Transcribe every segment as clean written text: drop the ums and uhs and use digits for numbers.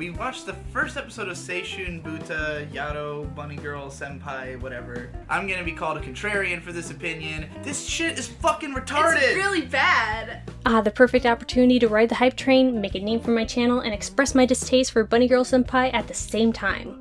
We watched the first episode of Seishun Buta Yaro Bunny Girl Senpai, whatever. I'm gonna be called a contrarian for this opinion. This shit is fucking retarded! It's really bad! The perfect opportunity to ride the hype train, make a name for my channel, and express my distaste for Bunny Girl Senpai at the same time.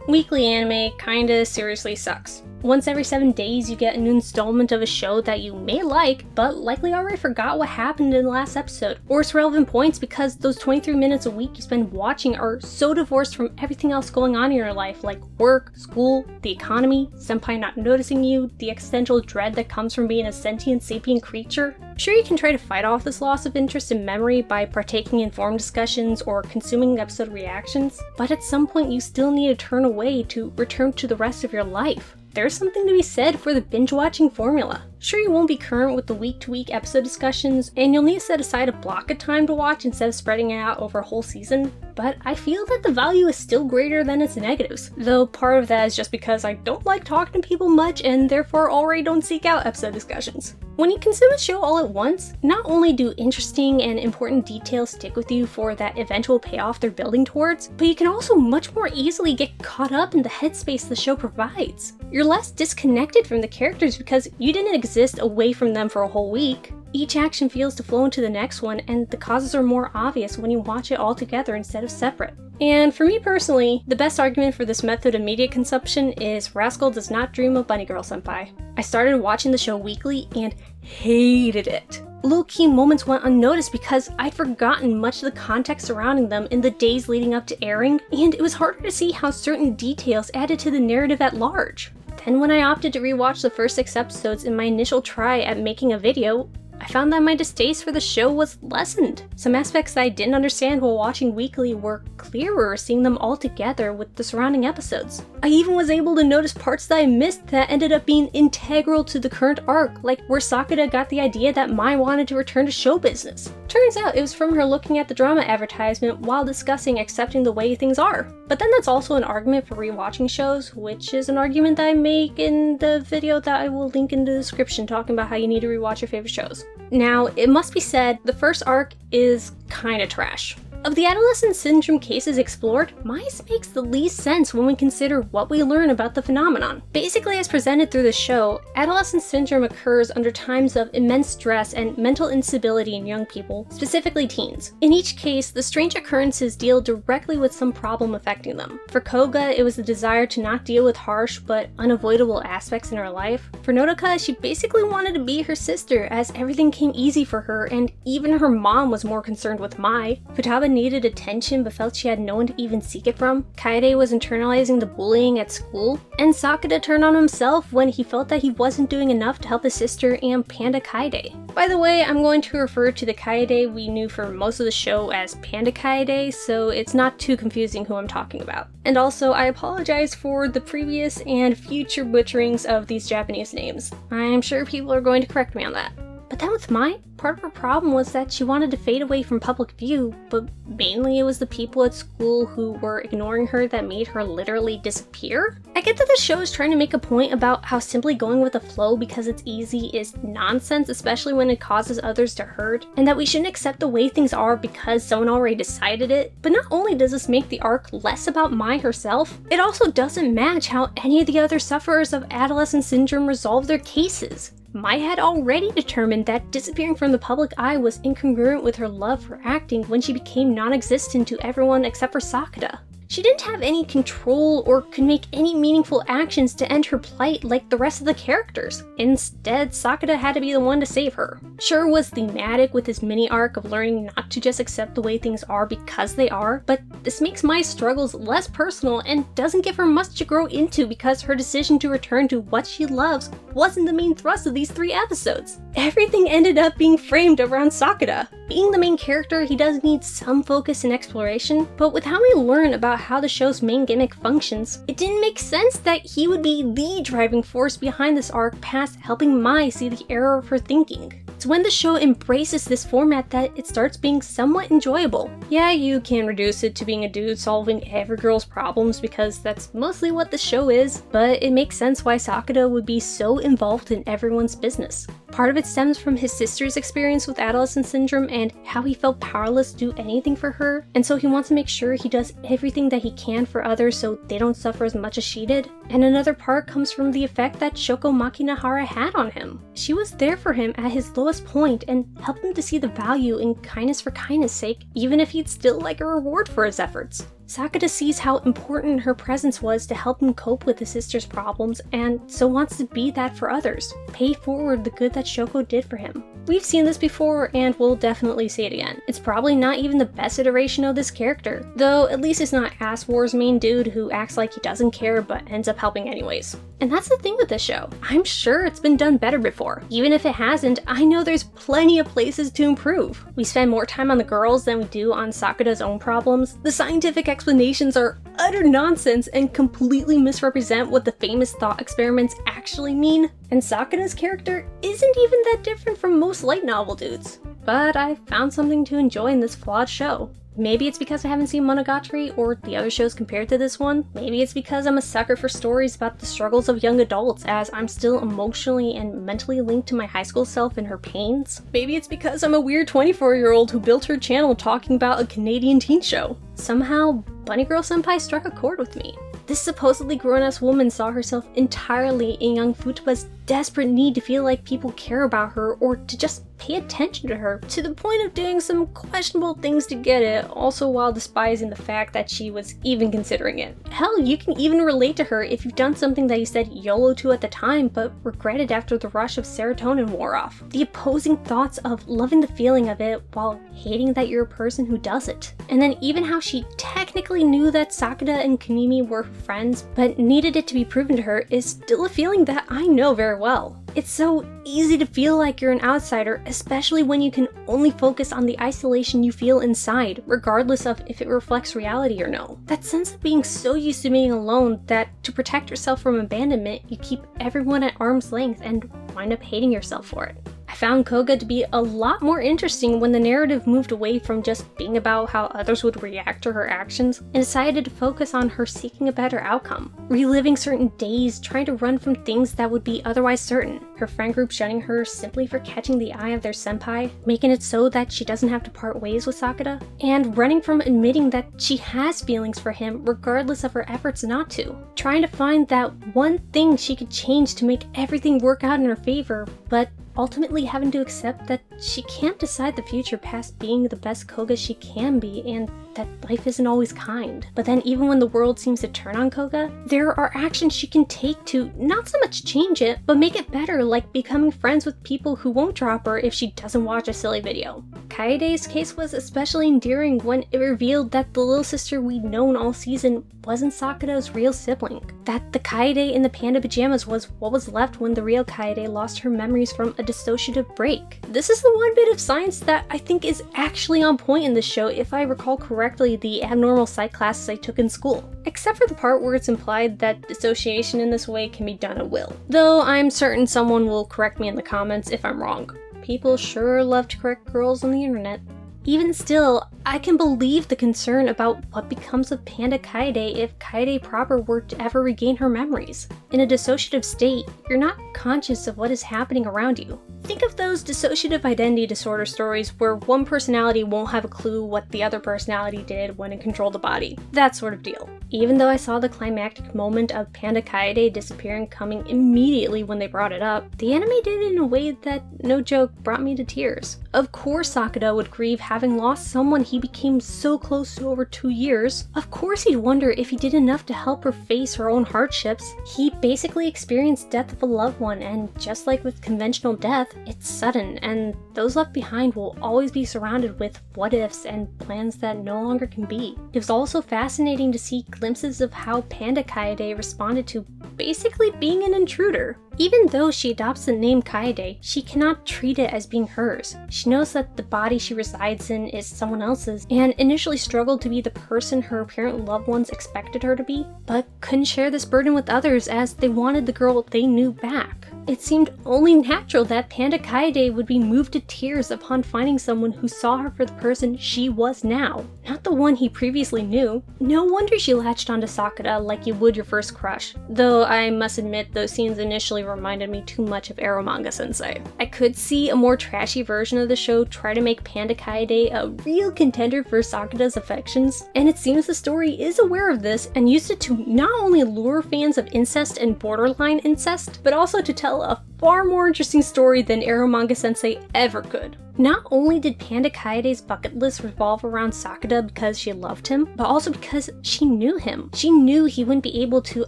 Weekly anime kinda seriously sucks. Once every 7 days you get a new installment of a show that you may like, but likely already forgot what happened in the last episode, or its relevant points because those 23 minutes a week you spend watching are so divorced from everything else going on in your life, like work, school, the economy, senpai not noticing you, the existential dread that comes from being a sentient sapient creature. Sure, you can try to fight off this loss of interest in memory by partaking in forum discussions or consuming episode reactions, but at some point you still need to turn away to return to the rest of your life. There's something to be said for the binge-watching formula. Sure, you won't be current with the week-to-week episode discussions, and you'll need to set aside a block of time to watch instead of spreading it out over a whole season, but I feel that the value is still greater than its negatives, though part of that is just because I don't like talking to people much and therefore already don't seek out episode discussions. When you consume a show all at once, not only do interesting and important details stick with you for that eventual payoff they're building towards, but you can also much more easily get caught up in the headspace the show provides. You're less disconnected from the characters because you didn't exist away from them for a whole week. Each action feels to flow into the next one, and the causes are more obvious when you watch it all together instead of separate. And for me personally, the best argument for this method of media consumption is Rascal does not dream of Bunny Girl Senpai. I started watching the show weekly and hated it. Low-key moments went unnoticed because I'd forgotten much of the context surrounding them in the days leading up to airing, and it was harder to see how certain details added to the narrative at large. Then when I opted to rewatch the first 6 episodes in my initial try at making a video, I found that my distaste for the show was lessened. Some aspects that I didn't understand while watching weekly were clearer seeing them all together with the surrounding episodes. I even was able to notice parts that I missed that ended up being integral to the current arc, like where Sakura got the idea that Mai wanted to return to show business. Turns out it was from her looking at the drama advertisement while discussing accepting the way things are. But then that's also an argument for rewatching shows, which is an argument that I make in the video that I will link in the description talking about how you need to rewatch your favorite shows. Now, it must be said, the first arc is kinda trash. Of the adolescent syndrome cases explored, Mai's makes the least sense when we consider what we learn about the phenomenon. Basically, as presented through the show, adolescent syndrome occurs under times of immense stress and mental instability in young people, specifically teens. In each case, the strange occurrences deal directly with some problem affecting them. For Koga, it was the desire to not deal with harsh but unavoidable aspects in her life. For Nodoka, she basically wanted to be her sister as everything came easy for her, and even her mom was more concerned with Mai. Futaba needed attention but felt she had no one to even seek it from. Kaede was internalizing the bullying at school, and Sakura turned on himself when he felt that he wasn't doing enough to help his sister and Panda Kaede. By the way, I'm going to refer to the Kaede we knew for most of the show as Panda Kaede, so it's not too confusing who I'm talking about. And also, I apologize for the previous and future butcherings of these Japanese names. I'm sure people are going to correct me on that. But then with Mai, part of her problem was that she wanted to fade away from public view, but mainly it was the people at school who were ignoring her that made her literally disappear. I get that the show is trying to make a point about how simply going with the flow because it's easy is nonsense, especially when it causes others to hurt, and that we shouldn't accept the way things are because someone already decided it. But not only does this make the arc less about Mai herself, it also doesn't match how any of the other sufferers of adolescent syndrome resolve their cases. Mai had already determined that disappearing from the public eye was incongruent with her love for acting when she became non-existent to everyone except for Sakura. She didn't have any control or could make any meaningful actions to end her plight like the rest of the characters. Instead, Sakura had to be the one to save her. Sure was thematic with his mini arc of learning not to just accept the way things are because they are, but this makes Mai's struggles less personal and doesn't give her much to grow into because her decision to return to what she loves wasn't the main thrust of these 3 episodes. Everything ended up being framed around Sakura. Being the main character, he does need some focus and exploration, but with how we learn about how the show's main gimmick functions, it didn't make sense that he would be the driving force behind this arc past helping Mai see the error of her thinking. It's when the show embraces this format that it starts being somewhat enjoyable. Yeah, you can reduce it to being a dude solving every girl's problems because that's mostly what the show is, but it makes sense why Sakura would be so involved in everyone's business. Part of it stems from his sister's experience with adolescent syndrome and how he felt powerless to do anything for her, and so he wants to make sure he does everything that he can for others so they don't suffer as much as she did. And another part comes from the effect that Shoko Makinahara had on him. She was there for him at his lowest point and helped him to see the value in kindness for kindness' sake, even if he'd still like a reward for his efforts. Sakata sees how important her presence was to help him cope with his sister's problems, and so wants to be that for others. Pay forward the good that Shoko did for him. We've seen this before, and we'll definitely see it again. It's probably not even the best iteration of this character, though at least it's not Ass War's main dude who acts like he doesn't care but ends up helping anyways. And that's the thing with this show. I'm sure it's been done better before. Even if it hasn't, I know there's plenty of places to improve. We spend more time on the girls than we do on Sakata's own problems. The scientific explanations are utter nonsense and completely misrepresent what the famous thought experiments actually mean. And Sakata's character isn't even that different from most light novel dudes. But I found something to enjoy in this flawed show. Maybe it's because I haven't seen Monogatari or the other shows compared to this one. Maybe it's because I'm a sucker for stories about the struggles of young adults, as I'm still emotionally and mentally linked to my high school self and her pains. Maybe it's because I'm a weird 24-year-old who built her channel talking about a Canadian teen show. Somehow, Bunny Girl Senpai struck a chord with me. This supposedly grown-ass woman saw herself entirely in young Futaba's desperate need to feel like people care about her or to just pay attention to her, to the point of doing some questionable things to get it, also while despising the fact that she was even considering it. Hell, you can even relate to her if you've done something that you said YOLO to at the time but regretted after the rush of serotonin wore off. The opposing thoughts of loving the feeling of it while hating that you're a person who does it. And then even how she technically knew that Sakata and Kunimi were friends but needed it to be proven to her is still a feeling that I know very well. It's so easy to feel like you're an outsider, especially when you can only focus on the isolation you feel inside, regardless of if it reflects reality or no. That sense of being so used to being alone that to protect yourself from abandonment, you keep everyone at arm's length and wind up hating yourself for it. I found Koga to be a lot more interesting when the narrative moved away from just being about how others would react to her actions and decided to focus on her seeking a better outcome, reliving certain days, trying to run from things that would be otherwise certain, her friend group shunning her simply for catching the eye of their senpai, making it so that she doesn't have to part ways with Sakata, and running from admitting that she has feelings for him regardless of her efforts not to, trying to find that one thing she could change to make everything work out in her favor, but ultimately having to accept that she can't decide the future past being the best Koga she can be, and that life isn't always kind. But then even when the world seems to turn on Koga, there are actions she can take to not so much change it, but make it better, like becoming friends with people who won't drop her if she doesn't watch a silly video. Kaede's case was especially endearing when it revealed that the little sister we'd known all season wasn't Sakata's real sibling. That the Kaede in the panda pajamas was what was left when the real Kaede lost her memories from a dissociative break. This is the one bit of science that I think is actually on point in this show if I recall correctly the abnormal psych classes I took in school. Except for the part where it's implied that dissociation in this way can be done at will. Though I'm certain someone will correct me in the comments if I'm wrong. People sure love to correct girls on the internet. Even still, I can believe the concern about what becomes of Panda Kaede if Kaede proper were to ever regain her memories. In a dissociative state, you're not conscious of what is happening around you. Think of those dissociative identity disorder stories where one personality won't have a clue what the other personality did when it controlled the body. That sort of deal. Even though I saw the climactic moment of Panda Kaede disappearing coming immediately when they brought it up, the anime did it in a way that, no joke, brought me to tears. Of course Sakata would grieve having lost someone he became so close to over 2 years. Of course he'd wonder if he did enough to help her face her own hardships. He basically experienced death of a loved one, and just like with conventional death, it's sudden, and those left behind will always be surrounded with what-ifs and plans that no longer can be. It was also fascinating to see glimpses of how Panda Kaede responded to basically being an intruder. Even though she adopts the name Kaede, she cannot treat it as being hers. She knows that the body she resides in is someone else's, and initially struggled to be the person her apparent loved ones expected her to be, but couldn't share this burden with others as they wanted the girl they knew back. It seemed only natural that Panda Kaede would be moved to tears upon finding someone who saw her for the person she was now, not the one he previously knew. No wonder she latched onto Sakura like you would your first crush, though I must admit those scenes initially reminded me too much of Eromanga Sensei. I could see a more trashy version of the show try to make Panda Kaede a real contender for Sakura's affections, and it seems the story is aware of this and used it to not only lure fans of incest and borderline incest, but also to tell a far more interesting story than Eromanga Sensei ever could. Not only did Panda Kaede's bucket list revolve around Sakura because she loved him, but also because she knew him. She knew he wouldn't be able to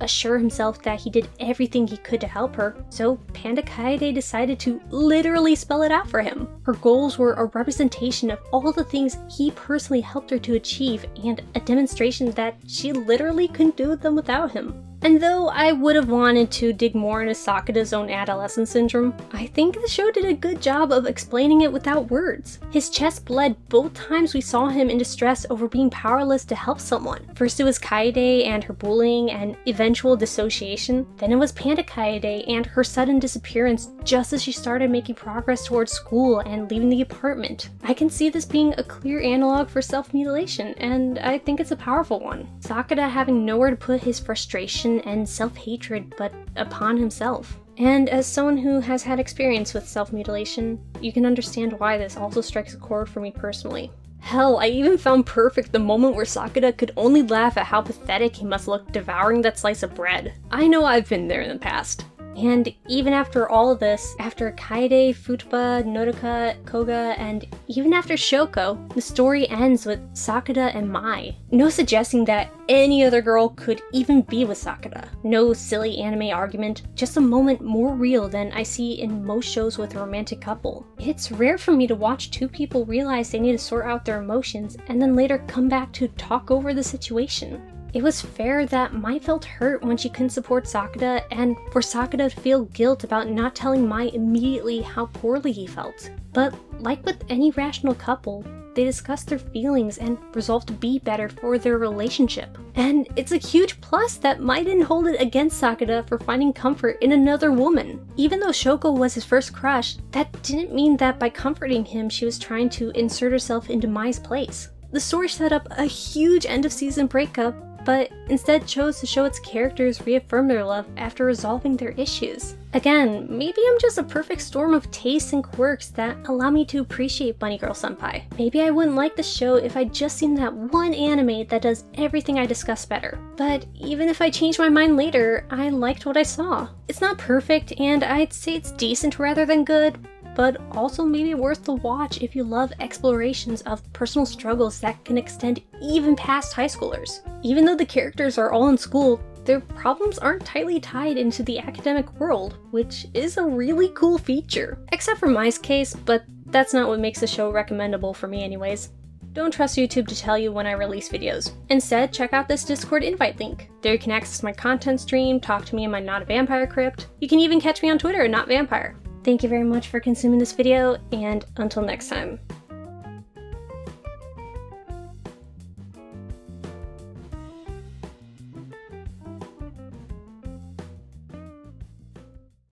assure himself that he did everything he could to help her, so Panda Kaede decided to literally spell it out for him. Her goals were a representation of all the things he personally helped her to achieve, and a demonstration that she literally couldn't do them without him. And though I would have wanted to dig more into Sakura's own adolescent syndrome, I think the show did a good job of explaining it without words. His chest bled both times we saw him in distress over being powerless to help someone. First it was Kaede and her bullying and eventual dissociation, then it was Panda Kaede and her sudden disappearance just as she started making progress towards school and leaving the apartment. I can see this being a clear analog for self-mutilation, and I think it's a powerful one. Sakura having nowhere to put his frustration and self-hatred but upon himself. And as someone who has had experience with self-mutilation, you can understand why this also strikes a chord for me personally. Hell, I even found perfect the moment where Sakura could only laugh at how pathetic he must look devouring that slice of bread. I know I've been there in the past. And even after all of this, after Kaede, Futaba, Nodoka, Koga, and even after Shoko, the story ends with Sakura and Mai. No suggesting that any other girl could even be with Sakura. No silly anime argument, just a moment more real than I see in most shows with a romantic couple. It's rare for me to watch two people realize they need to sort out their emotions and then later come back to talk over the situation. It was fair that Mai felt hurt when she couldn't support Sakura, and for Sakura to feel guilt about not telling Mai immediately how poorly he felt. But like with any rational couple, they discussed their feelings and resolved to be better for their relationship. And it's a huge plus that Mai didn't hold it against Sakura for finding comfort in another woman. Even though Shoko was his first crush, that didn't mean that by comforting him she was trying to insert herself into Mai's place. The story set up a huge end-of-season breakup, but instead chose to show its characters reaffirm their love after resolving their issues. Again, maybe I'm just a perfect storm of tastes and quirks that allow me to appreciate Bunny Girl Senpai. Maybe I wouldn't like the show if I'd just seen that one anime that does everything I discussed better. But even if I change my mind later, I liked what I saw. It's not perfect, and I'd say it's decent rather than good, but also maybe worth the watch if you love explorations of personal struggles that can extend even past high schoolers. Even though the characters are all in school, their problems aren't tightly tied into the academic world, which is a really cool feature. Except for Mai's case, but that's not what makes the show recommendable for me anyways. Don't trust YouTube to tell you when I release videos. Instead, check out this Discord invite link. There you can access my content stream, talk to me in my NotAVampyre crypt. You can even catch me on Twitter at NotAVampyre. Thank you very much for consuming this video, and until next time.